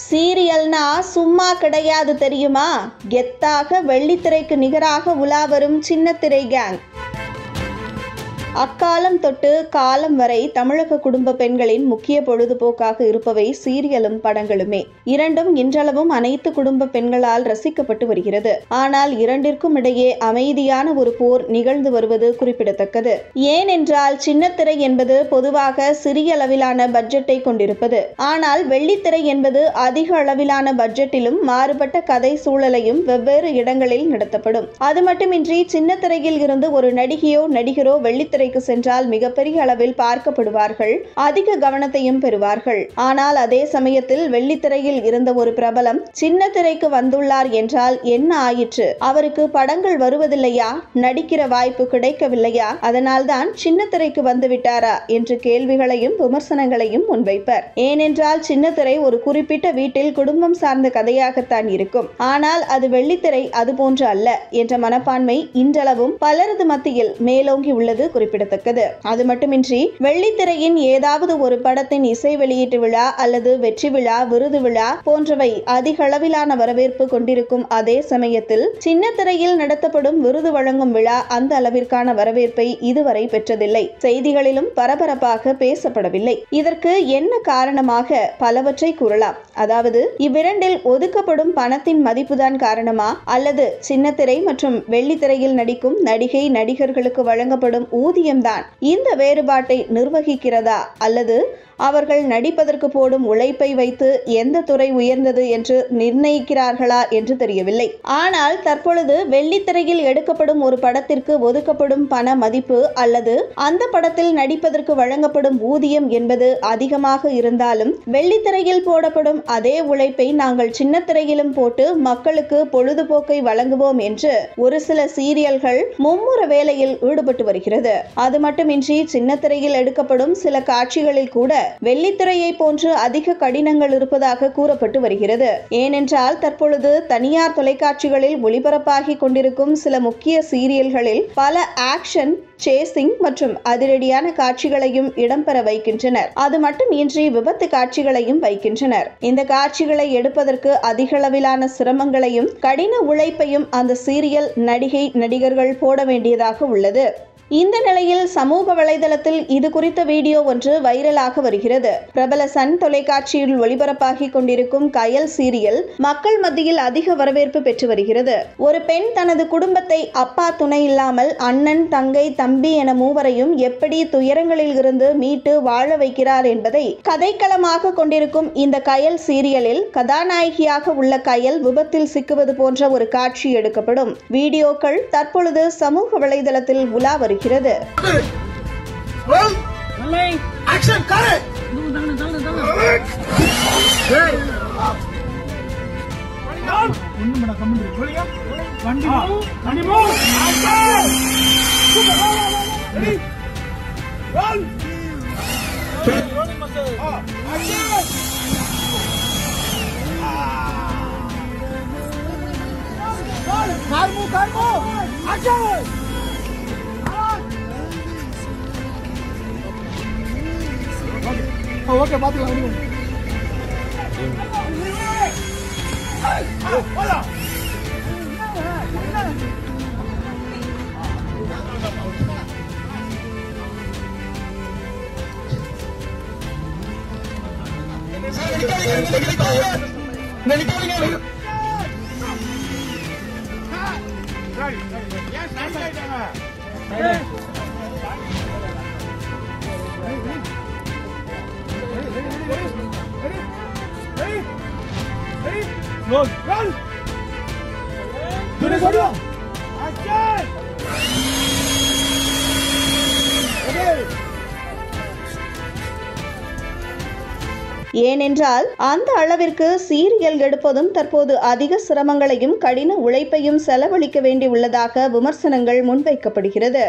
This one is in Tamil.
சீரியல்னா சும்மா கிடையாது தெரியுமா? கெத்தாக வெள்ளித்திரைக்கு நிகராக உலா வரும் சின்னத்திரை கேங். அக்காலம் தொட்டு காலம் வரை தமிழக குடும்ப பெண்களின் முக்கிய பொழுதுபோக்காக இருப்பவை சீரியலும் படங்களுமே. இரண்டும் இன்றளவும் அனைத்து குடும்ப பெண்களால் ரசிக்கப்பட்டு வருகிறது. ஆனால் இரண்டிற்கும் இடையே அமைதியான ஒரு போர் நிகழ்ந்து வருவது குறிப்பிடத்தக்கது. ஏனென்றால் சின்னத்திரை என்பது பொதுவாக சிறிய அளவிலான பட்ஜெட்டை கொண்டிருப்பது. ஆனால் வெள்ளித்திரை என்பது அதிக அளவிலான பட்ஜெட்டிலும் மாறுபட்ட கதை சூழலையும் வெவ்வேறு இடங்களில் நடத்தப்படும். அது மட்டுமின்றி சின்னத்திரையில் இருந்து ஒரு நடிகையோ நடிகரோ வெள்ளித்திரை சென்றால் மிகப்பெரிய அளவில் பார்க்கப்படுவார்கள், அதிக கவனத்தையும் பெறுவார்கள். ஆனால் அதே சமயத்தில் வெள்ளித்திரையில் இருந்த ஒரு பிரபலம் சின்ன திரைக்கு வந்துள்ளார் என்றால் என்ன ஆயிற்று? அவருக்கு படங்கள் வருவதில்லையா? நடிக்கிற வாய்ப்பு கிடைக்கவில்லையா? அதனால்தான் சின்ன திரைக்கு வந்துவிட்டாரா என்று கேள்விகளையும் விமர்சனங்களையும் முன்வைப்பர். ஏனென்றால் சின்னத்திரை ஒரு குறிப்பிட்ட வீட்டில் குடும்பம் சார்ந்த கதையாகத்தான் இருக்கும். ஆனால் அது வெள்ளித்திரை அதுபோன்று அல்ல என்ற மனப்பான்மை இன்றளவும் பலரது மத்தியில் மேலோங்கி உள்ளது குறிப்பிடத்தக்கது. அது மட்டுமின்றி வெள்ளித்திரையின் ஏதாவது ஒரு படத்தின் இசை வெளியீட்டு விழா அல்லது வெற்றி விழா, விருது விழா போன்றவை அதிக அளவிலான வரவேற்பு கொண்டிருக்கும் அதே சமயத்தில் சின்னத்திரையில் நடத்தப்படும் விருது வழங்கும் விழா அந்த அளவிற்கான வரவேற்பை இதுவரை பெற்றதில்லை. செய்திகளிலும் பரபரப்பாக பேசப்படவில்லை. இதற்கு என்ன காரணமாக? பலவற்றை கூறலாம். அதாவது இவ்விரண்டில் ஒதுக்கப்படும் பணத்தின் மதிப்புதான் காரணமா, அல்லது சின்னத்திரை மற்றும் வெள்ளித்திரையில் நடிக்கும் நடிகை நடிகர்களுக்கு வழங்கப்படும் ஊதியம்தான் இந்த வேறுபாட்டை நிர்வகிக்கிறதா, அல்லது அவர்கள் நடிப்பதற்கு போடும் உழைப்பை வைத்து எந்த துறை உயர்ந்தது என்று நிர்ணயிக்கிறார்களா என்று தெரியவில்லை. ஆனால் தற்பொழுது வெள்ளித்திரையில் எடுக்கப்படும் ஒரு படத்திற்கு ஒதுக்கப்படும் பண மதிப்பு அல்லது அந்த படத்தில் நடிப்பதற்கு வழங்கப்படும் ஊதியம் என்பது அதிகமாக இருந்தாலும் வெள்ளித்திரையில் போடப்படும் அதே உழைப்பை நாங்கள் சின்னத்திரையிலும் போட்டு மக்களுக்கு பொழுதுபோக்கை வழங்குவோம் என்று ஒரு சில சீரியல்கள் மும்முர வேலையில் ஈடுபட்டு வருகிறது. அது மட்டுமின்றி சின்னத்திரையில் எடுக்கப்படும் சில காட்சிகளில் கூட வெள்ளித்திரையை போன்று அதிக கடினங்கள் இருப்பதாக கூறப்பட்டு வருகிறது. ஏனென்றால் தற்பொழுது தனியார் தொலைக்காட்சிகளில் ஒளிபரப்பாகி கொண்டிருக்கும் சில முக்கிய சீரியல்களில் பல ஆக்ஷன், சேசிங் மற்றும் அதிரடியான காட்சிகளையும் இடம்பெற வைக்கின்றனர். அது மட்டுமின்றி விபத்து காட்சிகளையும் வைக்கின்றனர். இந்த காட்சிகளை எடுப்பதற்கு அதிகளவிலான சிரமங்களையும் கடின உழைப்பையும் அந்த சீரியல் நடிகை நடிகர்கள் போட வேண்டியதாக உள்ளது. இந்த நிலையில் சமூக வலைதளத்தில் இது குறித்த வீடியோ ஒன்று வைரலாக வருகிறது. பிரபல சன் தொலைக்காட்சியில் ஒளிபரப்பாகி கொண்டிருக்கும் கயல் சீரியல் மக்கள் மத்தியில் அதிக வரவேற்பு பெற்று வருகிறது. ஒரு பெண் தனது குடும்பத்தை அப்பா துணை இல்லாமல் அண்ணன், தங்கை, தம்பி என மூவரையும் எப்படி துயரங்களில் இருந்து மீட்டு வாழ வைக்கிறார் என்பதை கதைக்களமாக கொண்டிருக்கும் இந்த கயல் சீரியலில் கதாநாயகியாக உள்ள கயல் விபத்தில் சிக்குவது போன்ற ஒரு காட்சி எடுக்கப்படும் வீடியோக்கள் தற்பொழுது சமூக வலைதளத்தில் உலா வருகிறது. ஓகே, பாத்துக்கலாம். ஏனென்றால் அந்த அளவிற்கு சீரியல் எடுப்பதும் தற்போது அதிக சிரமங்களையும் கடின உழைப்பையும் செலவழிக்க வேண்டி உள்ளதாக விமர்சனங்கள் முன்வைக்கப்படுகிறது.